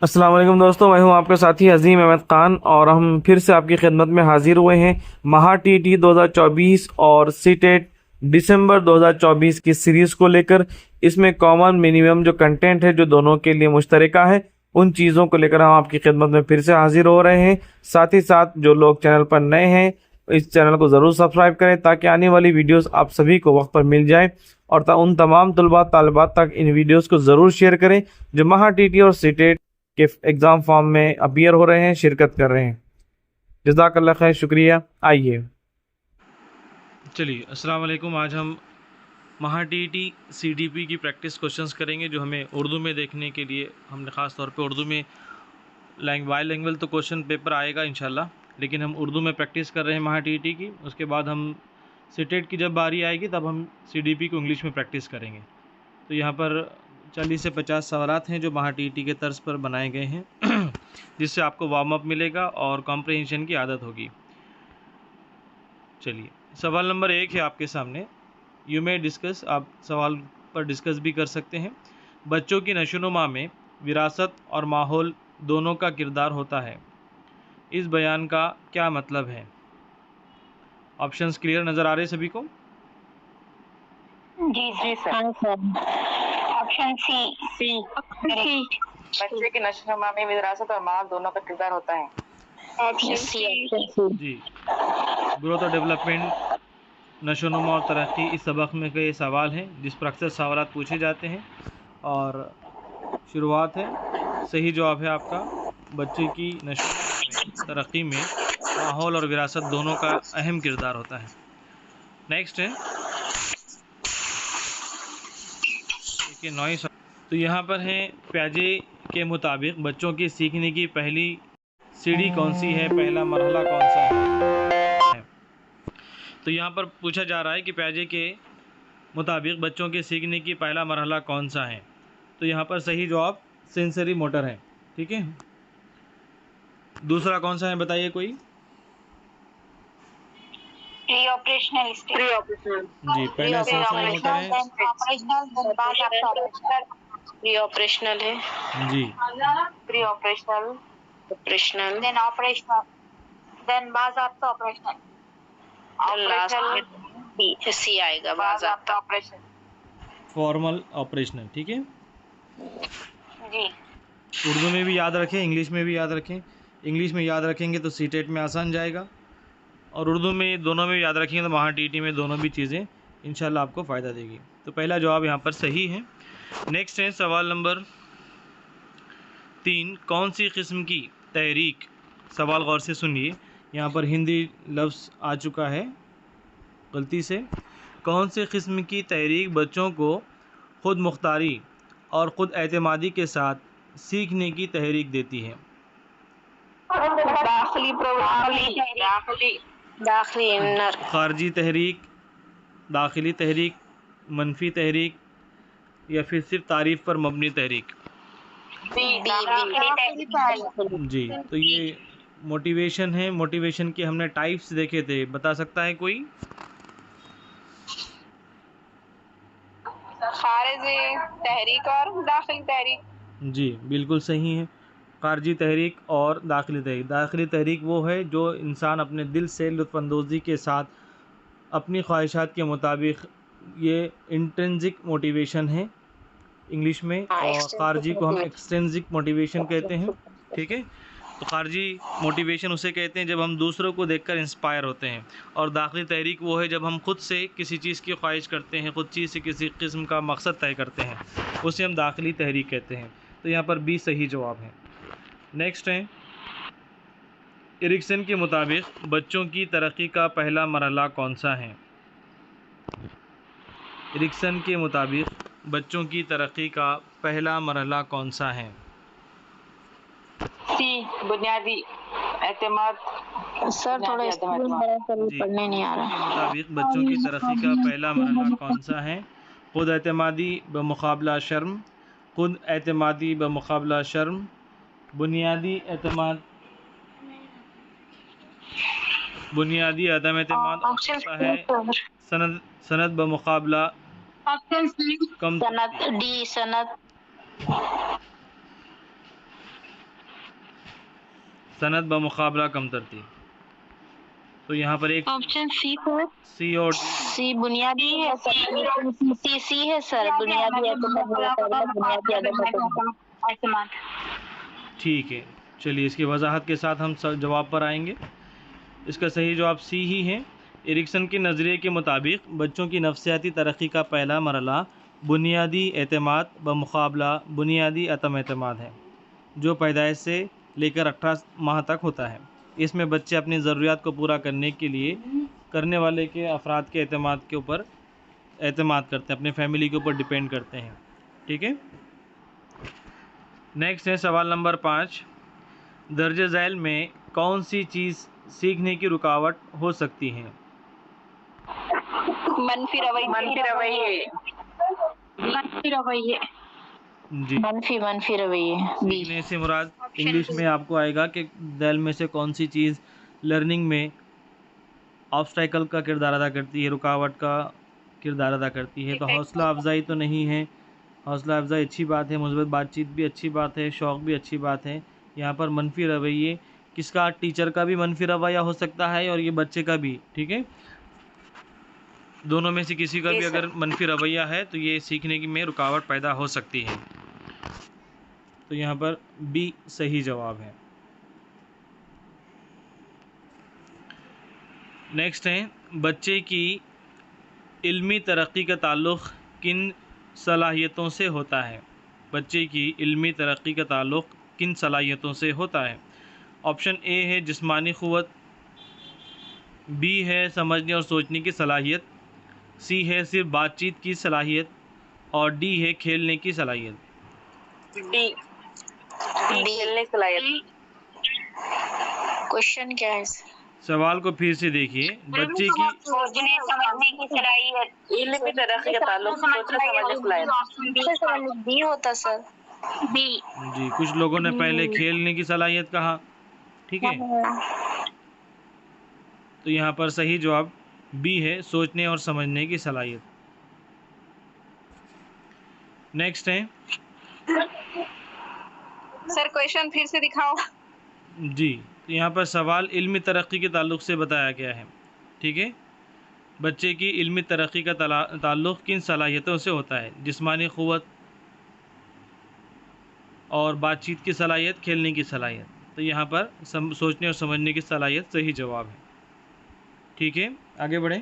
अस्सलाम वालेकुम दोस्तों, मैं हूं आपका साथी अजीम अहमद ख़ान और हम फिर से आपकी खिदमत में हाजिर हुए हैं। महा टीटी 2024 और सीटेट दिसंबर 2024 की सीरीज़ को लेकर। इसमें कॉमन मिनिमम जो कंटेंट है जो दोनों के लिए मुश्तरका है, उन चीज़ों को लेकर हम आपकी खिदमत में फिर से हाजिर हो रहे हैं। साथ ही साथ जो लोग चैनल पर नए हैं, इस चैनल को ज़रूर सब्सक्राइब करें ताकि आने वाली वीडियोस आप सभी को वक्त पर मिल जाए। और उन तमाम तलबा तालिबात तक इन वीडियोस को ज़रूर शेयर करें जो महा टीटी और सीटेट के एग्ज़ाम फॉर्म में अपीयर हो रहे हैं, शिरकत कर रहे हैं। जज़ाकल्लाह खैर, शुक्रिया। आइए चलिए, अस्सलाम वालेकुम। आज हम महा टीटी सीडीपी की प्रैक्टिस क्वेश्चंस करेंगे जो हमें उर्दू में देखने के लिए हमने ख़ास तौर पे उर्दू में बाईलिंगुअल तो क्वेश्चन पेपर आएगा इंशाल्लाह, लेकिन हम उर्दू में प्रैक्टिस कर रहे हैं महा टीटी की। उसके बाद हम सीटेट की जब बारी आएगी तब हम सीडीपी को इंग्लिश में प्रैक्टिस करेंगे। तो यहाँ पर 40 से 50 सवालात हैं जो महा टीटी के तर्ज पर बनाए गए हैं जिससे आपको वार्म अप मिलेगा और कॉम्प्रिहेंशन की आदत होगी। चलिए, सवाल नंबर 1 है आपके सामने। यू मे डिस्कस, आप सवाल पर डिस्कस भी कर सकते हैं। बच्चों की नशोनुमा में विरासत और माहौल दोनों का किरदार होता है। इस बयान का क्या मतलब है? ऑप्शंस क्लियर नज़र आ रहे सभी को? जी जी सर। हाँ सर। Option C. बच्चे के नशोनुमा में विरासत और माहौल दोनों का किरदार होता है। Option C. जी, ग्रोथ और डेवलपमेंट, नशोनुमा और तरक्की इस सबक में के सवाल हैं जिस पर अक्सर सवालात पूछे जाते हैं। और शुरुआत है, सही जवाब है आपका, बच्चे की नशोनुमा में तरक्की में माहौल और विरासत दोनों का अहम किरदार होता है। नेक्स्ट है, देखिए 9 तो यहाँ पर है, प्याजे के मुताबिक बच्चों की सीखने की पहली सीढ़ी कौन सी है, पहला मरहला कौन सा है? तो यहाँ पर पूछा जा रहा है कि प्याजे के मुताबिक बच्चों के सीखने की पहला मरहला कौन सा है। तो यहाँ पर सही जवाब सेंसरी मोटर है। ठीक है, दूसरा कौन सा है बताइए कोई? प्री ऑपरेशनल जी, पहला सेंसरी मोटर है। प्री ऑपरेशनल है जी, pre operational then operational then बाज़ाब्ता ऑपरेशनल ऑपरेशनल सी आएगा, बाज़ाब्ता ऑपरेशन फॉर्मल ऑपरेशनल। ठीक है, जी। उर्दू में भी याद रखें, इंग्लिश में भी याद रखें। इंग्लिश में याद रखेंगे तो सीटेट में आसान जाएगा, और उर्दू में दोनों में याद रखेंगे तो महा टीटी में दोनों भी चीज़ें इंशाल्लाह आपको फ़ायदा देगी। तो पहला जवाब यहाँ पर सही है। नेक्स्ट है सवाल नंबर 3। कौन सी किस्म की तहरीक, सवाल गौर से सुनिए, यहाँ पर हिंदी लफ्ज़ आ चुका है गलती से। कौन से किस्म की तहरीक बच्चों को ख़ुद मुख्तारी और ख़ुद एतमादी के साथ सीखने की तहरीक देती है? दाखिली इनर, खारजी तहरीक, दाखिली तहरीक, मनफी तहरीक, या फिर सिर्फ तारीफ़ पर मबनी तहरीक? जी, तो ये मोटिवेशन है। मोटिवेशन के हमने टाइप्स देखे थे, बता सकता है कोई? खारिजी तहरीक और दाखिली तहरीक। जी, बिल्कुल सही है, खारजी तहरीक और दाखिली तहरीक। दाखिली तहरीक वो है जो इंसान अपने दिल से लुत्फ़अंदोज़ी के साथ अपनी ख्वाहिशात के मुताबिक, ये इंट्रिंसिक मोटिवेशन है इंग्लिश में, और खारजी को हम एक्सट्रिंसिक मोटिवेशन कहते हैं। ठीक है, तो खारजी मोटिवेशन उसे कहते हैं जब हम दूसरों को देखकर इंस्पायर होते हैं, और दाखिली तहरीक वो है जब हम खुद से किसी चीज़ की ख्वाहिश करते हैं, खुद चीज़ से किसी किस्म का मकसद तय करते हैं, उसे हम दाखिली तहरीक कहते हैं। तो यहाँ पर बी सही जवाब है। नेक्स्ट है, एरिक्सन के मुताबिक बच्चों की तरक्की का पहला मरहला कौन सा है? एरिक्सन के मुताबिक बच्चों की तरक्की का पहला मरहला कौन सा है? सी, बुनियादी एतमाद। सर थोड़ा पढ़ने नहीं आ रहा। के मुताबिक बच्चों की तरक्की का पहला मरहला कौन सा है? खुद एतमादी बमुकाबला शर्म, खुद एतमादी बमुकाबला शर्म, बुनियादी एतमाद, बुनियादी अदम एतमाद होता है, सनद सनद बमुकाबला कम। सनद डी, सनद। सनद बमुकाबला कम तरतीब। तो यहाँ पर एक ऑप्शन सी सर। सी और सी बुनियादी है सर। सी है सर, बुनियादी एतमाद। ठीक है। चलिए इसकी वजाहत के साथ हम जवाब पर आएंगे। इसका सही जवाब सी ही है। एरिक्सन के नज़रिए के मुताबिक बच्चों की नफ्सियाती तरक्की का पहला मरला बुनियादी एतमाद बमुकाबला बुनियादी अतम एतमाद है, जो पैदाइश से लेकर 18 माह तक होता है। इसमें बच्चे अपनी ज़रूरियात को पूरा करने के लिए करने वाले के अफराद के एतमाद के ऊपर एतमाद करते हैं, अपने फैमिली के ऊपर डिपेंड करते हैं। ठीक है। नेक्स्ट है सवाल नंबर 5। दर्ज झैल में कौन सी चीज़ सीखने की रुकावट हो सकती है? मनफी रवैये। जी, मनफी रवैये। बी। सीखने से मुराद इंग्लिश में आपको आएगा कि झैल में से कौन सी चीज़ लर्निंग में ऑब्स्टेकल का किरदार अदा करती है, रुकावट का किरदार अदा करती है। तो हौसला अफजाई तो नहीं है, हौसला अफजाई अच्छी बात है, मुस्बत बातचीत भी अच्छी बात है, शौक़ भी अच्छी बात है। यहाँ पर मनफी रवैये किसका, टीचर का भी मनफी रवैया हो सकता है और ये बच्चे का भी। ठीक है, दोनों में से किसी का भी अगर मनफी रवैया है तो ये सीखने की में रुकावट पैदा हो सकती है। तो यहाँ पर बी सही जवाब है। नेक्स्ट है, बच्चे की इल्मी तरक्की का ताल्लुक़ किन सलाहियतों से होता है? बच्चे की इल्मी तरक्की का ताल्लुक़ किन सलाहियतों से होता है? ऑप्शन ए है जिस्मानी क़ुव्वत, बी है समझने और सोचने की सलाहियत, सी है सिर्फ बातचीत की सलाहियत और डी है खेलने की सलाहियत। डी खेलने की सलाहियत। क्वेश्चन क्या है? सवाल को फिर से देखिए। बच्चे की सोचने समझने की सलाहियत, इल्मी तरक्की का ताल्लुक सोचने समझने की सलाहियत। बी होता सर, बी। जी, कुछ लोगों ने पहले खेलने की सलाहियत कहा। ठीक है, तो यहाँ पर सही जवाब बी है, सोचने और समझने की सलाहियत। नेक्स्ट है सर, क्वेश्चन फिर से दिखाओ। जी, तो यहाँ पर सवाल इल्मी तरक्की के ताल्लुक़ से बताया गया है। ठीक है, बच्चे की इल्मी तरक्की का ताल्लुक़ किन सलाहियतों से होता है? जिस्मानी क़ुव्वत और बातचीत की सलाहियत, खेलने की सलाहियत। तो यहाँ पर सोचने और समझने की सलाहियत सही जवाब है। ठीक है, आगे बढ़ें।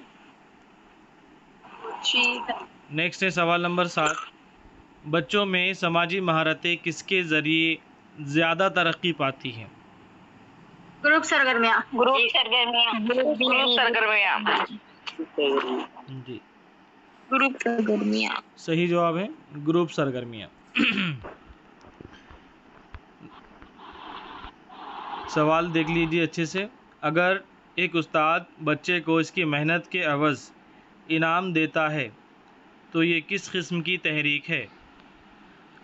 नेक्स्ट है सवाल नंबर 7। बच्चों में समाजी महारतें किसके ज़रिए ज़्यादा तरक्की पाती हैं? ग्रुप सरगर्मियाँ। जी, ग्रुप सरगर्मियाँ। सही जवाब है ग्रुप सरगर्मियाँ। सवाल देख लीजिए अच्छे से। अगर एक उस्ताद बच्चे को इसकी मेहनत के एवज़ इनाम देता है तो ये किस किस्म की तहरीक है?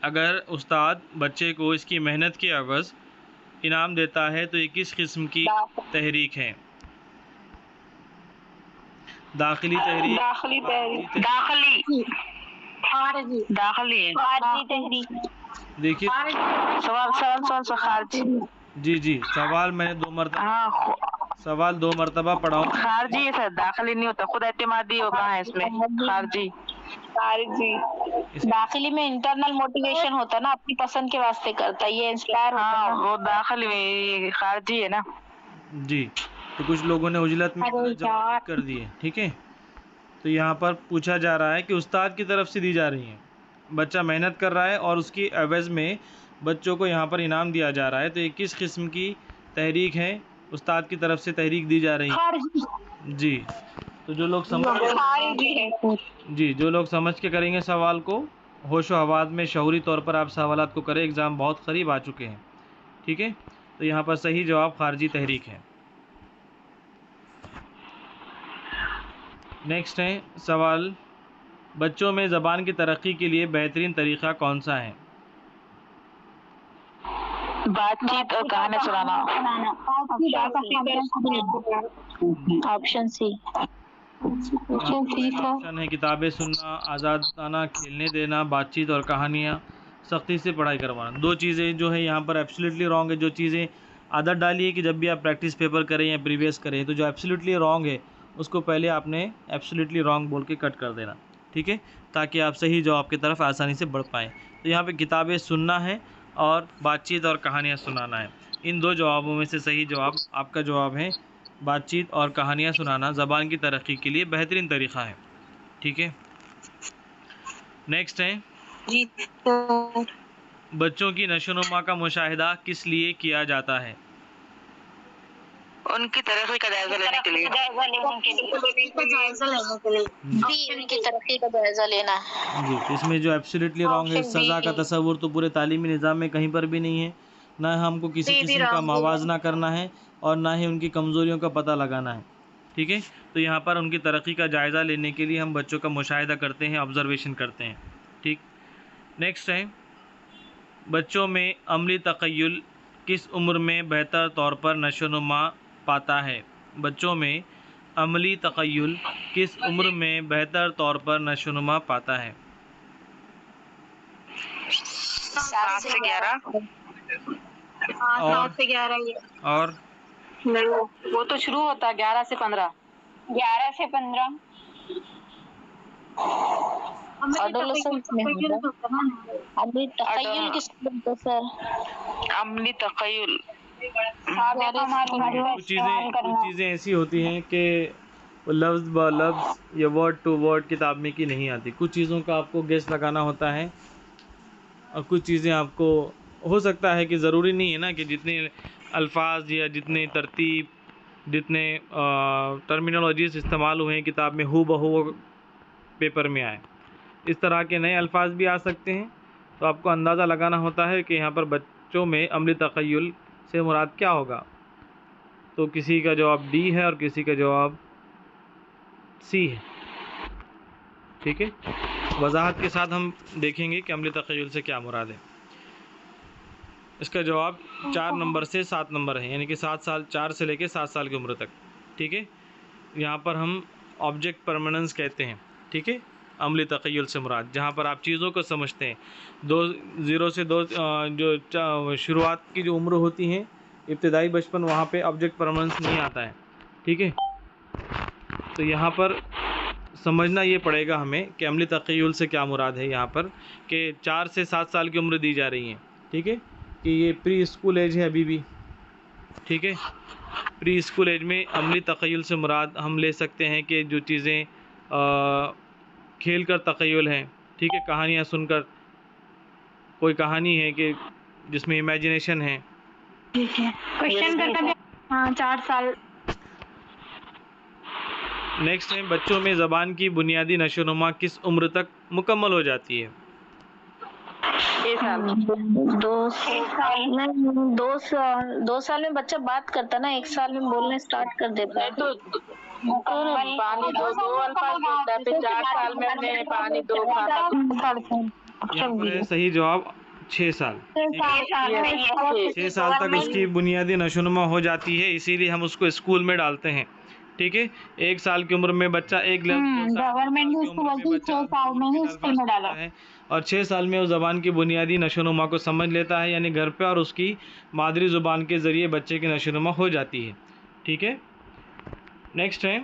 अगर उस्ताद बच्चे को इसकी मेहनत के एवज़ इनाम देता है तो ये किस किस्म की तहरीक है? दाखिली तहरीक, देखिए जी, सवाल मैंने सवाल दो मरतबा पढ़ा हूँ। खारजी है सर, दाखिली नहीं होता, खुद एतमादी होगा है इसमें। खारजी दाखिली में इंटरनल मोटिवेशन होता है ना, अपनी पसंद के वास्ते करता है, ये इंस्पायर होता है। वो दाखिली में खारजी है ना। जी, तो कुछ लोगों ने उजलत में जवाब कर दिए। ठीक है, तो यहाँ पर पूछा जा रहा है कि उस्ताद की तरफ से दी जा रही है, बच्चा मेहनत कर रहा है और उसकी एवज़ में बच्चों को यहाँ पर इनाम दिया जा रहा है, तो ये किस किस्म की तहरीक है? उस्ताद की तरफ से तहरीक दी जा रही है। जी, तो जो लोग जो लोग समझ के करेंगे सवाल को, होशो हवास में शऊरी तौर पर आप सवालात को करें, एग्ज़ाम बहुत करीब आ चुके हैं। ठीक है, तो यहाँ पर सही जवाब खारजी तहरीक है। नेक्स्ट है सवाल, बच्चों में ज़बान की तरक्की के लिए बेहतरीन तरीक़ा कौन सा है? बातचीत और कहानी सुनाना। Option C. ऑप्शन है किताबें सुनना, आज़ादाना खेलने देना, बातचीत और कहानियाँ, सख्ती से पढ़ाई करवाना। दो चीज़ें जो है यहाँ पर एब्सोल्युटली रॉन्ग है। जो चीज़ें आदत डालिए कि जब भी आप प्रैक्टिस पेपर करें या प्रीवियस करें तो जो एब्सोल्युटली रॉन्ग है उसको पहले आपने एब्सोल्युटली रॉन्ग बोल के कट कर देना, ठीक है, ताकि आप सही जवाब की तरफ आसानी से बढ़ पाएँ। तो यहाँ पे किताबें सुनना है और बातचीत और कहानियाँ सुनाना है। इन दो जवाबों में से सही जवाब आपका जवाब है बातचीत और कहानियाँ सुनाना ज़बान की तरक्की के लिए बेहतरीन तरीक़ा है, ठीक है। नेक्स्ट है जी तो बच्चों की नशोनुमा का मुशाहिदा किस लिए किया जाता है? उनकी तरक्की का जायजा लेने के लिए। उनकी तरक्की का जायजा लेना। जी, इसमें जो एब्सोल्युटली रॉन्ग है, Option B सज़ा का तसव्वुर तो पूरे तालीमी निज़ाम में कहीं पर भी नहीं है। ना हमको किसी भी किस्म का wrong है। मवाज़ना करना है और ना ही उनकी कमज़ोरियों का पता लगाना है, ठीक है। तो यहाँ पर उनकी तरक्की का जायज़ा लेने के लिए हम बच्चों का मुशाहिदा करते हैं, ऑब्ज़र्वेशन करते हैं, ठीक। नेक्स्ट है बच्चों में अमली तख़य्युल किस उम्र में बेहतर तौर पर नशोनुमा पाता है? बच्चों में अमली तख़य्युल किस उम्र में बेहतर तौर पर नशोनुमा पाता है? 7 से 11। और 7 से 11 ये और वो तो शुरू होता है 11 से 15। 11 से 15 एडोलेसेंस में होगा। अभी तखय्युल किस बोलते सर? अमली तख़य्युल कुछ चीज़ें ऐसी होती हैं कि लफ्ज़ ब लफ्ज़ या वर्ड टू वर्ड किताब में की नहीं आती। कुछ चीज़ों का आपको गेस लगाना होता है और कुछ चीज़ें आपको हो सकता है कि ज़रूरी नहीं है ना कि जितने अल्फाज या जितने तरतीब जितने टर्मिनोलॉजीज़ इस्तेमाल हुए हैं किताब में हू बहू पेपर में आए। इस तरह के नए अल्फाज भी आ सकते हैं। तो आपको अंदाज़ा लगाना होता है कि यहाँ पर बच्चों में अमली तख़य्युल से मुराद क्या होगा। तो किसी का जवाब डी है और किसी का जवाब सी है, ठीक है। वजाहत के साथ हम देखेंगे कि अमली तख़य्युल से क्या मुराद है। इसका जवाब 4 नंबर से 7 नंबर है, यानी कि 7 साल 4 से लेकर 7 साल की उम्र तक, ठीक है। यहाँ पर हम ऑब्जेक्ट परमानेंस कहते हैं, ठीक है। अमली तख़य्युल से मुराद जहाँ पर आप चीज़ों को समझते हैं। 0 से 2 जो शुरुआत की जो उम्र होती है इब्तिदाई बचपन, वहाँ पे ऑब्जेक्ट परमानेंस नहीं आता है, ठीक है। तो यहाँ पर समझना ये पड़ेगा हमें कि अमली तख़य्युल से क्या मुराद है। यहाँ पर कि 4 से 7 साल की उम्र दी जा रही है, ठीक है, कि ये प्री स्कूल एज है अभी भी, ठीक है। प्री स्कूल एज में अमली तख़य्युल से मुराद हम ले सकते हैं कि जो चीज़ें खेल कर तख़य्युल हैं, ठीक है, कहानियाँ सुनकर, कोई कहानी है कि जिसमें इमेजिनेशन है, ठीक है। क्वेश्चन करके हाँ 4 साल। नेक्स्ट है बच्चों में ज़बान की बुनियादी नशोनुमा किस उम्र तक मुकम्मल हो जाती है? 6 साल। 2 साल में बच्चा बात करता ना, 1 साल में बोलने स्टार्ट कर देता है। तो पानी दो अल्फाज बोलता है, फिर 4 साल में हमने पानी दो खाना। यहाँ पर है सही जवाब 6 साल। 6 साल तक उसकी बुनियादी नशोनुमा हो जाती है, इसीलिए हम उसको स्कूल में डालते हैं, ठीक है। 1 साल की उम्र में बच्चा एक गवर्नमेंट ने उसको बोलती 6 साल में ही स्कूल में डाला है और 6 साल में उस ज़बान की बुनियादी नशोनुमा को समझ लेता है, यानी घर पे और उसकी मादरी ज़ुबान के ज़रिए बच्चे की नशोनुमा हो जाती है, ठीक है। नेक्स्ट है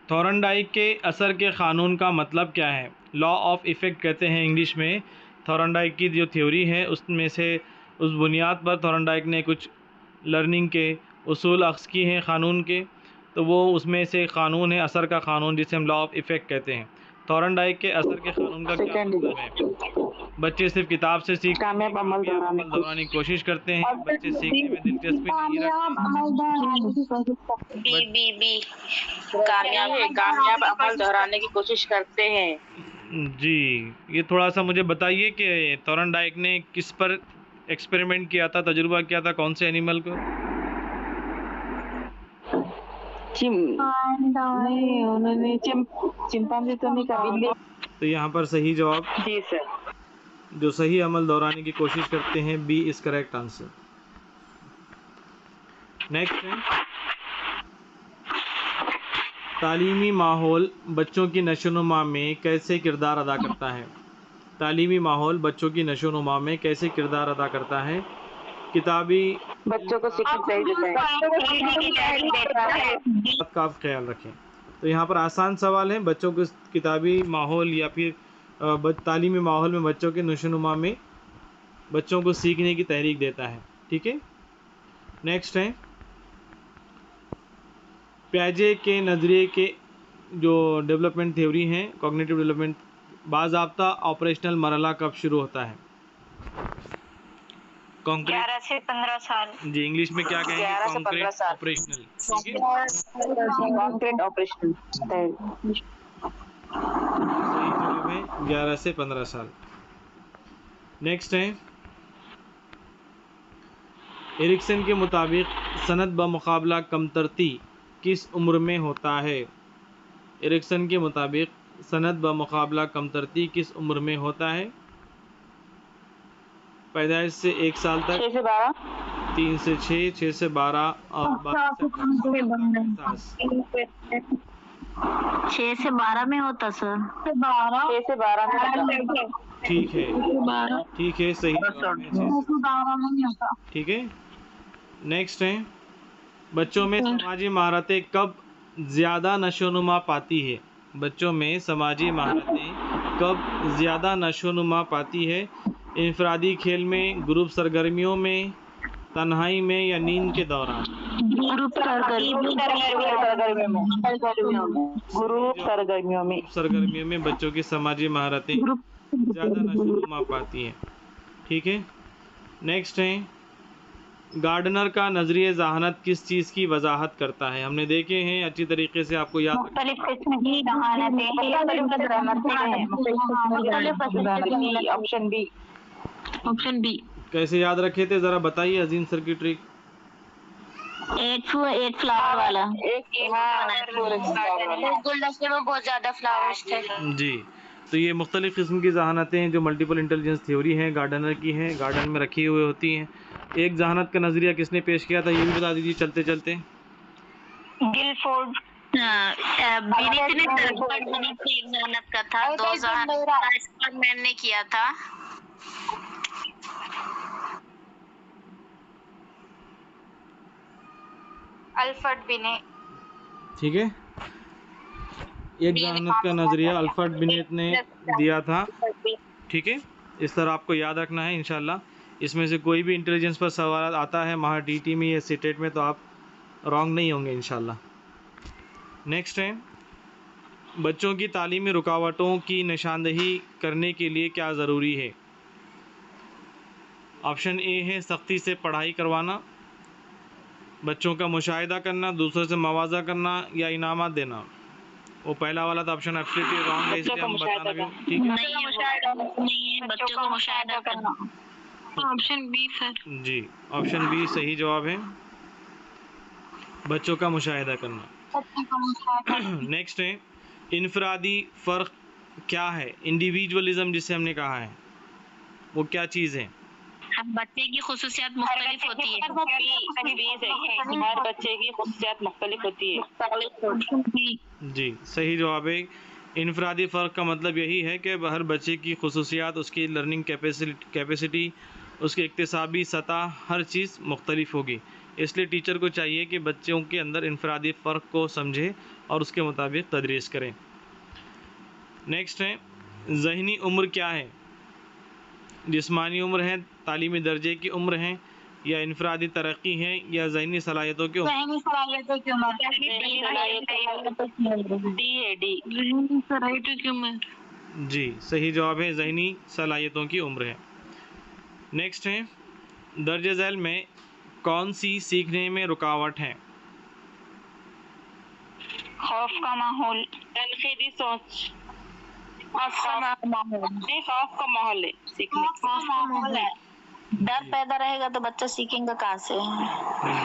थॉर्नडाइक के असर के क़ानून का मतलब क्या है? लॉ ऑफ इफ़ेक्ट कहते हैं इंग्लिश में। थॉर्नडाइक की जो थ्योरी है उसमें से उस बुनियाद पर थॉर्नडाइक ने कुछ लर्निंग के उसूल अख्ज़ किए हैं क़ानून के, तो वो उसमें से क़ानून है असर का क़ानून, जिसे हम लॉ ऑफ इफ़ेक्ट कहते हैं। थॉर्नडाइक के असर के क़ानून का क्या मतलब है? बच्चे सिर्फ किताब से सीख कामयाब अमल दोहराने की कोशिश करते हैं, बच्चे सीखने में दिलचस्पी नहीं रखते। बी कामयाब अमल दोहराने की कोशिश करते हैं। जी, ये थोड़ा सा मुझे बताइए कि थॉर्नडाइक ने किस पर एक्सपेरिमेंट किया था, तजुर्बा किया था, कौन से एनिमल को? नहीं, उन्होंने चिंपांजी तो नहीं कहा। तो यहाँ पर सही जवाब जी सर। जो सही अमल दोहराने की कोशिश करते हैं, B is correct answer. Next है तालीमी माहौल बच्चों की नशोनुमा में कैसे किरदार अदा करता है? तालीमी माहौल बच्चों की नशोनुमा में कैसे किरदार अदा करता है? किताबी बच्चों को सीखने देता है। बात का आप ख्याल रखें। तो यहाँ पर आसान सवाल है, बच्चों को किताबी माहौल या फिर तालीमी माहौल में बच्चों के नशोनुमा में बच्चों को सीखने की तहरीक देता है। ठीक है, नेक्स्ट है प्याजे के नज़रिए के जो डेवलपमेंट थ्योरी हैं, कॉग्निटिव डेवलपमेंट, बाज़ाब्ता ऑपरेशनल मरहला कब शुरू होता है? 11 से 15 साल। जी, इंग्लिश में क्या कहेंगे? 11 से 15 साल। ऑपरेशनल। ठीक है, कॉन्क्रीट ऑपरेशन। सही जवाब है 11 से 15 साल। नेक्स्ट है एरिक्सन के मुताबिक सनद बमुकाबला कमतरती किस उम्र में होता है? एरिक्सन के मुताबिक सनद बमुकाबला कमतरती किस उम्र में होता है? पैदाइश से 1 साल तक, 6 से 12, 3 से 6, 6 से 12 और 12 से 6 से 12 में होता सर। 6 से 12 में। ठीक है, ठीक है, सही जवाब है। ठीक है, नेक्स्ट है बच्चों में समाजी महारतें कब ज़्यादा नशोनुमा पाती है? बच्चों में समाजी महारतें कब ज़्यादा नशोनुमा पाती है? इनफरादी खेल में, ग्रुप सरगर्मियों में, तन्हाई में या नींद के दौरान? ग्रुप सरगर्मियों में बच्चों की समाजी महारतें ज़्यादा नशोनुमा पाती हैं। ठीक है, नेक्स्ट है गार्डनर का नजरिए ज़हानत किस चीज़ की वजाहत करता है? हमने देखे हैं, अच्छी तरीके से आपको याद मुख्तलिफ किस्म की ऑप्शन बी। कैसे याद रखे थे, ज़रा बताइए अजीम सर की ट्रिक। 8 फ्लावर वाला। गुलदस्ते में बहुत ज्यादा फ्लावर्स थे। जी, तो ये मुख्तलिफ़ किस्म की जहानतें हैं जो मल्टीपल इंटेलिजेंस थ्योरी हैं, गार्डनर की हैं, गार्डन में रखी हुई होती हैं। एक जहानत का नज़रिया किसने पेश किया था, ये भी बता दीजिए चलते चलते। गिलफोर्ड। बिनीत ने एक जहानत का था, 2 जहानत मैंने किया था। अल्फ्रेड बिने। ठीक है, एक जहानत का नज़रिया अल्फ्रेड बिनेट ने दिया था। ठीक है, इस तरह आपको याद रखना है इंशाल्लाह। इसमें से कोई भी इंटेलिजेंस पर सवाल आता है महा टीटी में या सीटेट में तो आप रॉन्ग नहीं होंगे इंशाल्लाह। नेक्स्ट है बच्चों की तालीमी रुकावटों की निशानदही करने के लिए क्या ज़रूरी है? ऑप्शन ए है सख्ती से पढ़ाई करवाना, बच्चों का मुशाहिदा करना, दूसरों से मवाजा करना या इनामात देना। वो पहला वाला तो ऑप्शन एब्सोल्युटली रॉन्ग है, इसलिए हम बताना भी ठीक है। नहीं है, बच्चों को मुशाहिदा करना। Option B sir. जी, ऑप्शन बी सही जवाब है, बच्चों का मुशाहिदा करना। नेक्स्ट है इनफरादी फ़र्क क्या है? इंडिविजुअलिज्म जिसे हमने कहा है वो क्या चीज़ है? बच्चे की खुसूसियात मुख्तलिफ होती है। हर बच्चे की खुसूसियात मुख्तलिफ होती है। जी, सही जवाब है। इनफरादी फ़र्क का मतलब यही है कि हर बच्चे की खुसूसियात, उसकी लर्निंग कैपेसिटी, उसकी इक्तिसाबी सतह, हर चीज़ मुख्तलिफ होगी। इसलिए टीचर को चाहिए कि बच्चों के अंदर इनफरादी फ़र्क को समझे और उसके मुताबिक तदरीस करें। नेक्स्ट है ज़हनी उम्र क्या है? जिस्मानी उम्र है, तालीमी दर्जे की उम्र है या इनफरादी तरक्की है या ज़हनी सलाहियतों की उम्र? जी, सही जवाब है, ज़हनी सलाहियतों की उम्र है। नेक्स्ट है दर्ज झैल में कौन सी सीखने में रुकावट है? खौफ का माहौल। तनकीदी सोच। खौफ का माहौल है सीखने का। डर पैदा रहेगा तो बच्चा सीखेंगे कहाँ से?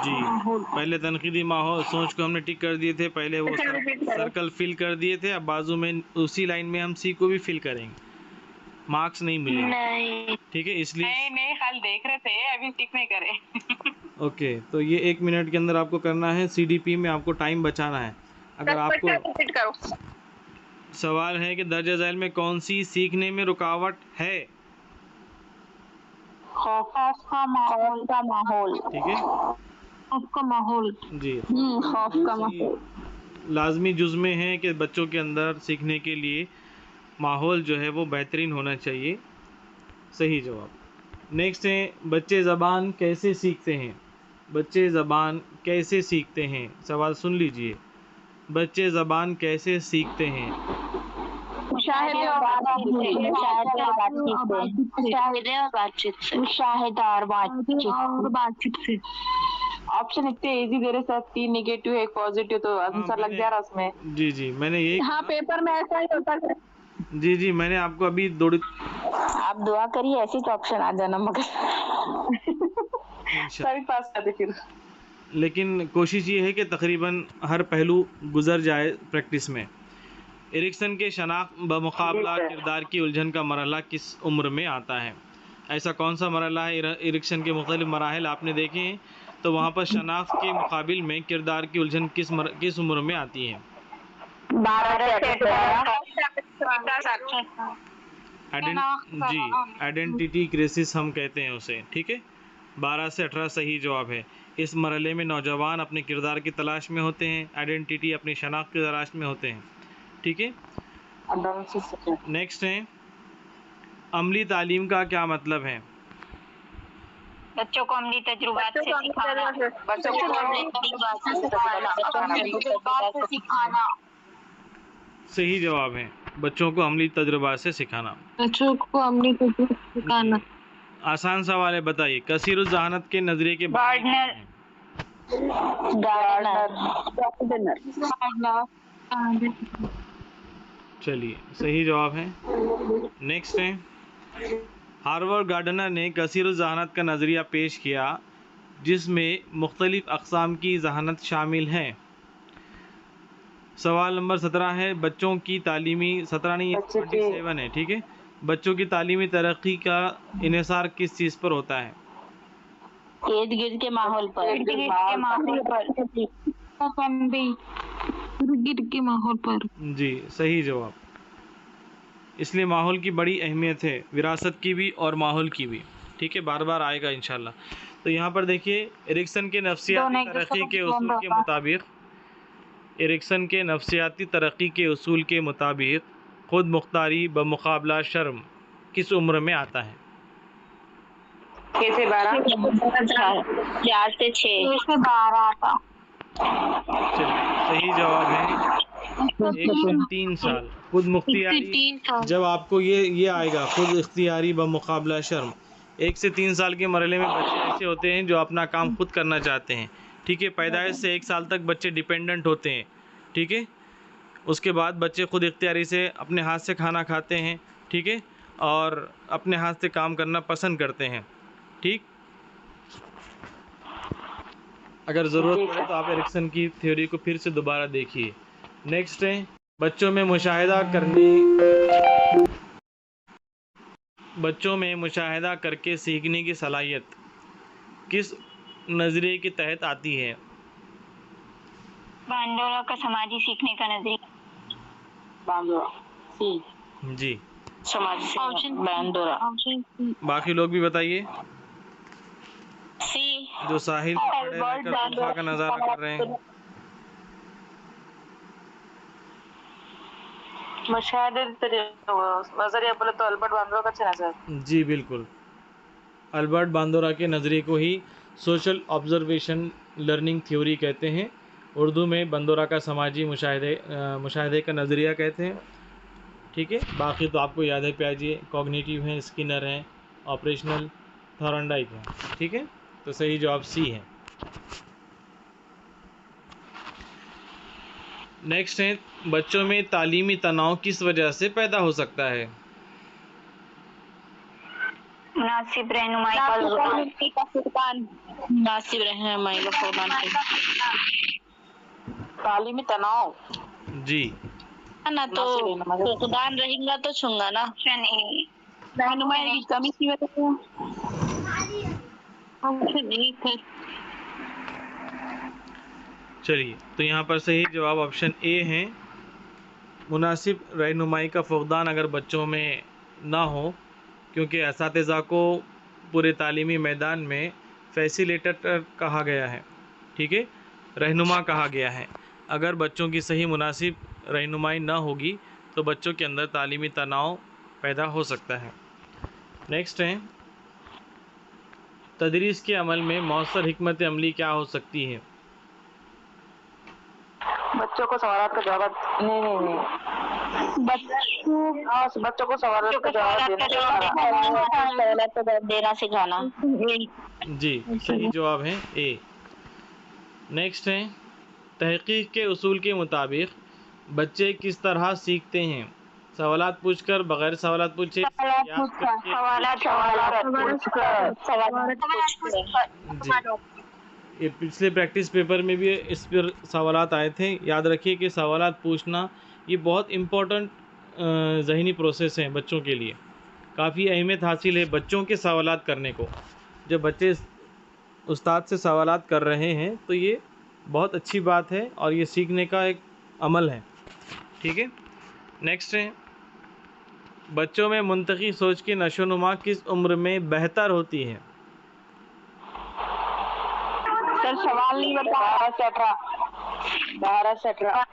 जी, पहले तनकीदी माहौल सोच को हमने टिक कर दिए थे, पहले वो सर्कल फिल कर दिए थे, अब बाजू में उसी लाइन में हम सी को भी फिल करेंगे, मार्क्स नहीं मिलेंगे। ठीक है, इसलिए नहीं कल देख रहे थे, अभी टिक नहीं करे। ओके, तो ये 1 मिनट के अंदर आपको करना है। सीडीपी में आपको टाइम बचाना है। अगर आपको सवाल है कि दर्ज झैल में कौन सी सीखने में रुकावट है, खौफ का माहौल ठीक है खौफ का माहौल जी। खौफ का माहौल लाजमी जुज़ में है कि बच्चों के अंदर सीखने के लिए माहौल जो है वो बेहतरीन होना चाहिए। सही जवाब। नेक्स्ट है बच्चे ज़बान कैसे सीखते हैं। बच्चे ज़बान कैसे सीखते हैं, सवाल सुन लीजिए। बच्चे ज़बान कैसे सीखते हैं। मुशाहिदे और बातचीत से ऑप्शन इतने इजी दे रहे सर, 3 नेगेटिव एक पॉजिटिव, तो आंसर लग जा रहा उसमें। जी जी मैंने यही हाँ पेपर में ऐसा ही होता है। जी जी मैंने आपको अभी आप दुआ करिए ऐसे ही ऑप्शन आ जाना मगर सभी पास कर दे फिर। लेकिन कोशिश ये है कि तकरीबन हर पहलू गुजर जाए प्रैक्टिस में। एरिक्सन के शनाख्त बमुकाबला किरदार की उलझन का मरहला किस उम्र में आता है। ऐसा कौन सा मरहला है। एरिक्सन के मुख्तलिफ मराहल आपने देखे हैं, तो वहाँ पर शनाख्त के मुकाबिल में किरदार की उलझन किस उम्र में आती है। 12 से 18 जी आइडेंटिटी क्राइसिस हम कहते हैं उसे, ठीक है। 12 से 18 सही जवाब है। इस मरहले में नौजवान अपने किरदार की तलाश में होते हैं, आइडेंटिटी अपनी शनाख्त की तलाश में होते हैं, ठीक है। नेक्स्ट है अमली तालीम का क्या मतलब है। बच्चों को अमली तजुर्बात से सिखाना। सही जवाब है, बच्चों को अमली तजुर्बात से सिखाना। बच्चों को अमली तजुर्बात सिखाना। आसान सवाल है, बताइए कसीरुल ज़हानत के नज़रिए के बारे में चलिए सही जवाब है। नेक्स्ट है हार्वर्ड गार्डनर ने कसीरुल ज़हानत का नज़रिया पेश किया जिसमें मुख्तलिफ़ अक़साम की ज़हानत शामिल हैं। सवाल नंबर 17 है बच्चों की तालीमी 17 नहीं 27 है, ठीक है। बच्चों की तालीमी तरक्की का इन्हिसार किस चीज़ पर होता है। इर्द गिर्द के माहौल पर। जी सही जवाब। इसलिए माहौल की बड़ी अहमियत है, विरासत की भी और माहौल की भी, ठीक है। बार बार आएगा इंशाल्लाह। तो यहाँ पर देखिए एरिक्सन के नफ्सियाती तरक्की के उसूल के मुताबिक एरिक्सन के नफ्सियाती तरक्की के उसूल के मुताबिक ख़ुद मुख्तारी बमुकाबला शर्म किस उम्र में आता है। 6 से 12 4 से 6 से 12 आता। चलिए सही जवाब है 1 से 3 साल। खुद मुख्तियारी, जब आपको ये आएगा खुद इख्तियारी बमुकाबला शर्म, 1 से 3 साल के मरहले में बच्चे ऐसे होते हैं जो अपना काम खुद करना चाहते हैं, ठीक है। पैदाइश से 1 साल तक बच्चे डिपेंडेंट होते हैं, ठीक है। उसके बाद बच्चे खुद इख्तियारी से अपने हाथ से खाना खाते हैं, ठीक है, और अपने हाथ से काम करना पसंद करते हैं, ठीक। अगर ज़रूरत पड़े तो आप एरिक्सन की थ्योरी को फिर से दोबारा देखिए। नेक्स्ट है बच्चों में मुशाहिदा करके सीखने की सलाहियत किस नज़रिए के तहत आती है। बांडोरा का समाजी सीखने का नजरिया। जी समाजी बांडोरा। बाकी लोग भी बताइए सी। जो साहिल खड़े रहकर तूफा का नज़ारा कर रहे हैं। नजरिया बोले तो अल्बर्ट बांद्रा का चला सर। जी बिल्कुल, अल्बर्ट बांदोरा के नज़रिए को ही सोशल ऑब्जर्वेशन लर्निंग थ्योरी कहते हैं। उर्दू में बंदोरा का समाजी मुशाहिदे का नज़रिया कहते हैं, ठीक है। बाकी तो आपको याद है प्याजिए, कॉग्निटिव हैं, स्किनर हैं, ऑपरेशनल थॉर्नडाइक हैं, ठीक है। तो सही जवाब सी है। नेक्स्ट है बच्चों में तालीमी तनाव किस वजह से पैदा हो सकता है। मुनासिब रहनुमाई का फुकदान। तालीमी तनाव जी ना तो फुकदान रहेगा तो छूंगा ना। रहनुमाई की कमी की वजह से चलिए, तो यहाँ पर सही जवाब ऑप्शन ए है। मुनासिब रहनुमाई का फुकदान अगर बच्चों में ना हो, क्योंकि असातिज़ा को पूरे तालीमी मैदान में फैसिलिटेटर कहा गया है, ठीक है, रहनुमा कहा गया है। अगर बच्चों की सही मुनासिब रहनुमाई ना होगी तो बच्चों के अंदर तालीमी तनाव पैदा हो सकता है। नेक्स्ट है, तदरीस के अमल में मौसर हिकमत अमली क्या हो सकती है? बच्चों को सवालात का जवाब नहीं बच्चों को सवालात का जवाब देना सिखाना। जी, सही जवाब है ए। नेक्स्ट है, तहकीक के उसूल के मुताबिक बच्चे किस तरह सीखते हैं? सवालात पूछकर, बगैर सवालात पूछे, ये पिछले प्रैक्टिस पेपर में भी इस पर सवालात आए थे। याद रखिए कि सवालात पूछना ये बहुत इम्पोर्टेंट ज़हनी प्रोसेस है बच्चों के लिए। काफ़ी अहमियत हासिल है बच्चों के सवालात करने को। जब बच्चे उस्ताद से सवालात कर रहे हैं तो ये बहुत अच्छी बात है और ये सीखने का एक अमल है, ठीक है। नेक्स्ट है, बच्चों में मुंतकी सोच की नशोनुमा किस उम्र में बेहतर होती है? सर सवाल नहीं बता। 12 से 18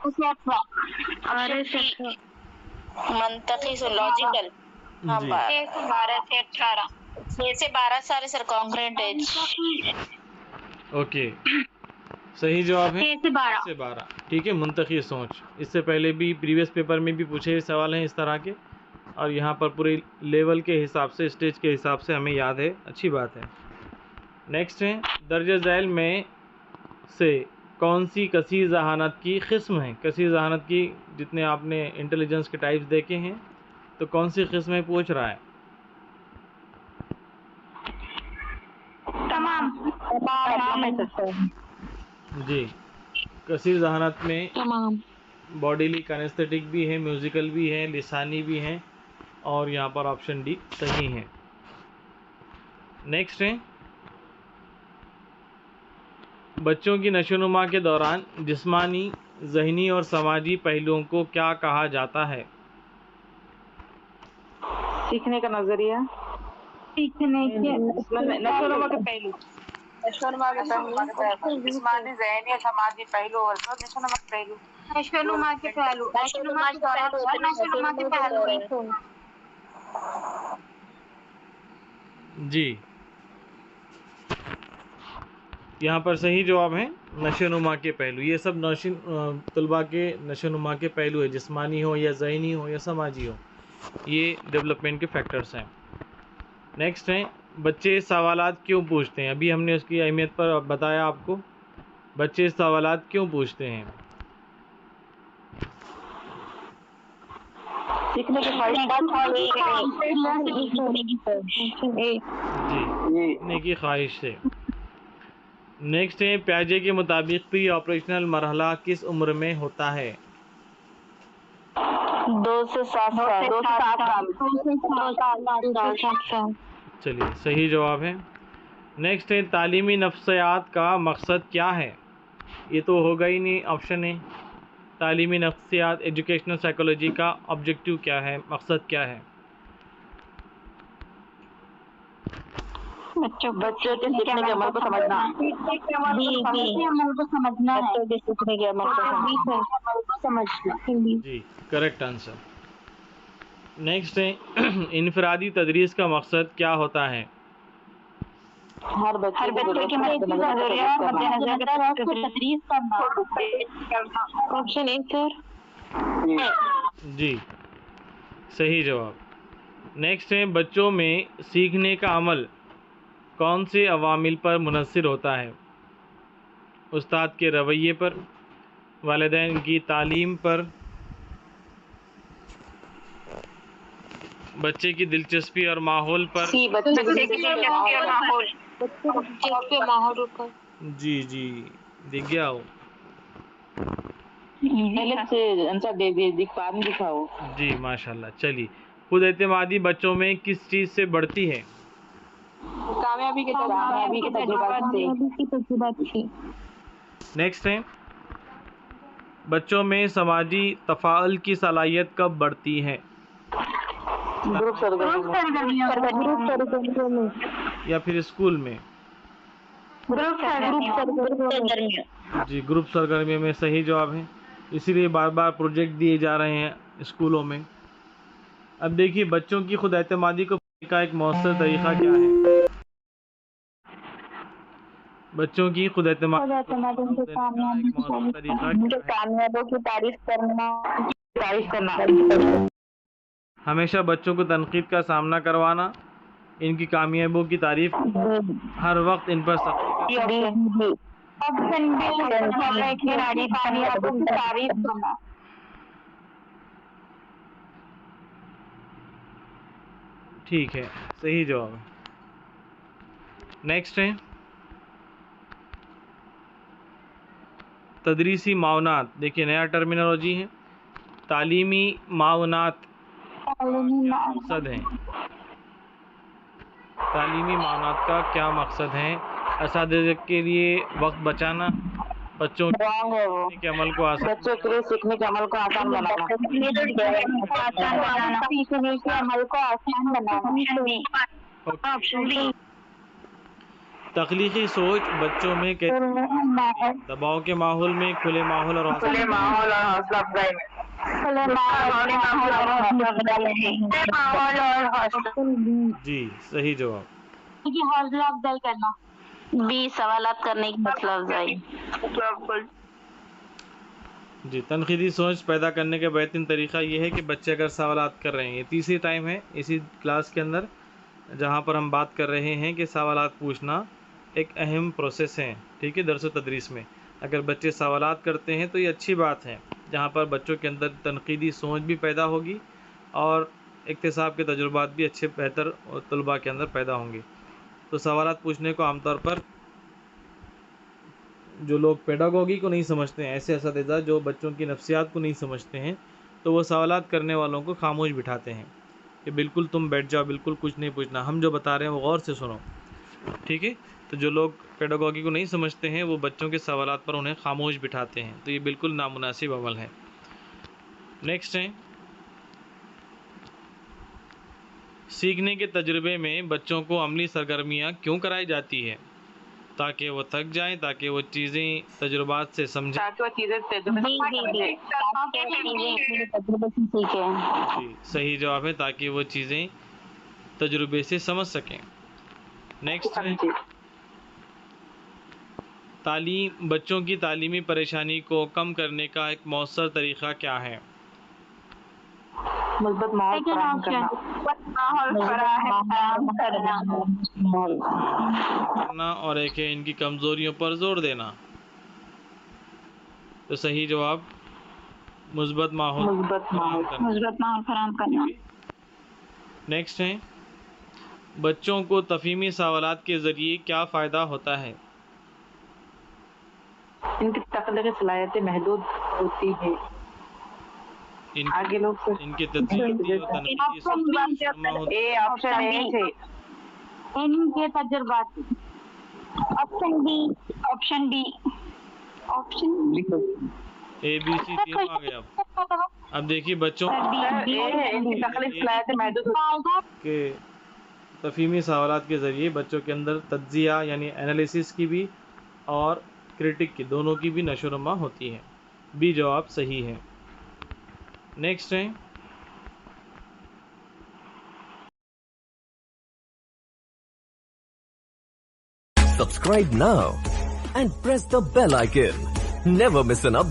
मंतकी से लॉजिकल। हाँ, जी। 12 से 18, 6 से 12 साल सर कॉन्क्रेंट एज। ओके, सही जवाब है 6 से 12। 6 से 12, ठीक है, मुंतकी सोच। इससे पहले भी प्रीवियस पेपर में भी पूछे हुए सवाल हैं इस तरह के, और यहाँ पर पूरे लेवल के हिसाब से, स्टेज के हिसाब से हमें याद है, अच्छी बात है। नेक्स्ट है, दर्ज झैल में से कौन सी कसीर ज़हानत की किस्म है? कसीर ज़हानत की जितने आपने इंटेलिजेंस के टाइप्स देखे हैं तो कौन सी किस्म है पूछ रहा है? तमाम है सर। जी, कसीर ज़हानत में तमाम बॉडीली कानेस्थेटिक भी है, म्यूज़िकल भी है, लिसानी भी है, और यहाँ पर ऑप्शन डी सही है। नेक्स्ट है, बच्चों की नशोनुमा के दौरान जिस्मानी, ज़हनी और समाजी पहलुओं को क्या कहा जाता है? सीखने का नजरिया, सीखने के नशोनुमा के पहलू, जिस्मानी, ज़हनी और समाजी पहलू और नशोनुमा के पहलू। नशोनुमा के पहलू, नशोनुमा के दौरान नशोनुमा के पहलू। जी, यहाँ पर सही जवाब है नशोनुमा के पहलू। ये सब तलबा के नशोनुमा के पहलू है, जिस्मानी हो या ज़हनी हो या समाजी हो, ये डेवलपमेंट के फैक्टर्स हैं। नेक्स्ट हैं, बच्चे सवालात क्यों पूछते हैं? अभी हमने उसकी अहमियत पर बताया आपको। बच्चे सवालात क्यों पूछते हैं? सीखने की सीखने की ख्वाहिश से। नेक्स्ट है, प्याजे के मुताबिक प्री ऑपरेशनल मरहला किस उम्र में होता है? 2 से 7 साल। चलिए, सही जवाब है। नेक्स्ट है, तालीमी नफ्सियात का मकसद क्या है? ये तो होगा ही नहीं, ऑप्शन है। तालीमी नफ्सियात, एजुकेशनल साइकोलॉजी का ऑब्जेक्टिव क्या है, मकसद क्या है? बच्चों के सीखने के अमल को समझना। बच्चों के सीखने के अमल को समझना। जी, करेक्ट आंसर। नेक्स्ट है, इनफरादी तदरीस का मकसद क्या होता है? हर बच्चे की तदरीस करना। Option A sir. जी, सही जवाब। नेक्स्ट है, बच्चों में सीखने का अमल कौन से अवामिल पर मुनहसिर होता है? उस्ताद के रवैये पर, वालिदैन की तालीम पर, बच्चे की दिलचस्पी और माहौल पर। बच्चे की दिलचस्पी और माहौल पर। जी जी, दिख गया हो। से आंसर दे दिखाओ। जी, माशाल्लाह। चलिए, खुद एतमादी बच्चों में किस चीज़ से बढ़ती है? कामयाबी के तजुर्बा से। नेक्स्ट है, बच्चों में समाजी तफ़ाउल की सलाहियत कब बढ़ती है? ग्रुप सरगर्मियों में। या फिर स्कूल में? ग्रुप सरगर्मियों। जी, ग्रुप सरगर्मियों में सही जवाब है। इसीलिए बार बार प्रोजेक्ट दिए जा रहे हैं स्कूलों में। अब देखिए, बच्चों की खुद एतमादी को बढ़ाने का एक मौसर तरीका क्या है? बच्चों की खुद एतमादी को एक मौसर तरीका क्या है? कामयाबों की तारीफ करना। हमेशा बच्चों को तनकीद का सामना करवाना, इनकी कामयाबियों की तारीफ, हर वक्त इन पर सख्ती करना। ऑप्शन बी कामयाबों की तारीफ करना। ठीक है, सही जवाब है। नेक्स्ट है तदरीसी मावनात। देखिए, नया टर्मिनोलॉजी है। तालीमी मावनात मकसद है। तालीमी मावनात का क्या मकसद है? असातिज़ा के लिए वक्त बचाना, बच्चों के अमल को आसान, बच्चों के लिए सीखने के अमल को आसान बनाना। सीखने के अमल को आसान बनाना। Option B. तख्लीकी सोच बच्चों में कैसे दबाव के माहौल में, खुले माहौल और हौसला अफजाई में। जी, सही जवाब। हौसला अफजाई करना। बी सवालात करने की हौसला अफजाई। जी, तनकीदी सोच पैदा करने का बेहतरीन तरीका ये है कि बच्चे अगर सवालात कर रहे हैं, ये तीसरी टाइम है इसी क्लास के अंदर जहाँ पर हम बात कर रहे हैं कि सवालात पूछना एक अहम प्रोसेस है, ठीक है, दर्स व तदरीस में। अगर बच्चे सवालात करते हैं तो ये अच्छी बात है, जहाँ पर बच्चों के अंदर तनकीदी सोच भी पैदा होगी और इक्तिसाब के तजुर्बात भी अच्छे बेहतर तलबा के अंदर पैदा होंगे। तो सवालात पूछने को आमतौर पर जो लोग पेडागोगी को नहीं समझते हैं, ऐसे असातिज़ा जो बच्चों की नफ्सियात को नहीं समझते हैं, तो वो सवालात करने वालों को खामोश बिठाते हैं कि बिल्कुल तुम बैठ जाओ, बिल्कुल कुछ नहीं पूछना, हम जो बता रहे हैं वो गौर से सुनो, ठीक है। तो जो लोग पेडागोगी को नहीं समझते हैं वो बच्चों के सवालात पर उन्हें खामोश बिठाते हैं, तो ये बिल्कुल नामुनासिब अमल है। नेक्स्ट है सीखने के तजुर्बे में बच्चों को अमली सरगर्मियाँ क्यों कराई जाती है? ताकि वो थक जाएं, ताकि वो चीज़ें तजुर्बात से समझें। जी, सही जवाब है, ताकि वो चीज़ें तजुर्बे से समझ सकें। नेक्स्ट है तालीम, बच्चों की तालीमी परेशानी को कम करने का एक मौसर तरीका क्या है? मुस्बत माहौल फराहम करना और एक है इनकी कमज़ोरियों पर जोर देना। तो सही जवाब मुस्बत माहौल फराहम करना। नेक्स्ट है बच्चों को तफहीमी सवालात के ज़रिए क्या फ़ायदा होता है? इनकी तख्लीकी सलाहियतें महदूद होती है। आगे लोग इनके तजर्बात ऑप्शन बी ABC तीनों आ गए। अब देखिए बच्चों के तफहीमी सवालात के ज़रिए बच्चों के अंदर तज्ज़िया यानी एनालिसिस की भी और क्रिटिक की, दोनों की भी नशोनुमा होती है। बी जवाब सही है। नेक्स्ट है Subscribe now and press the bell icon. Never miss an update.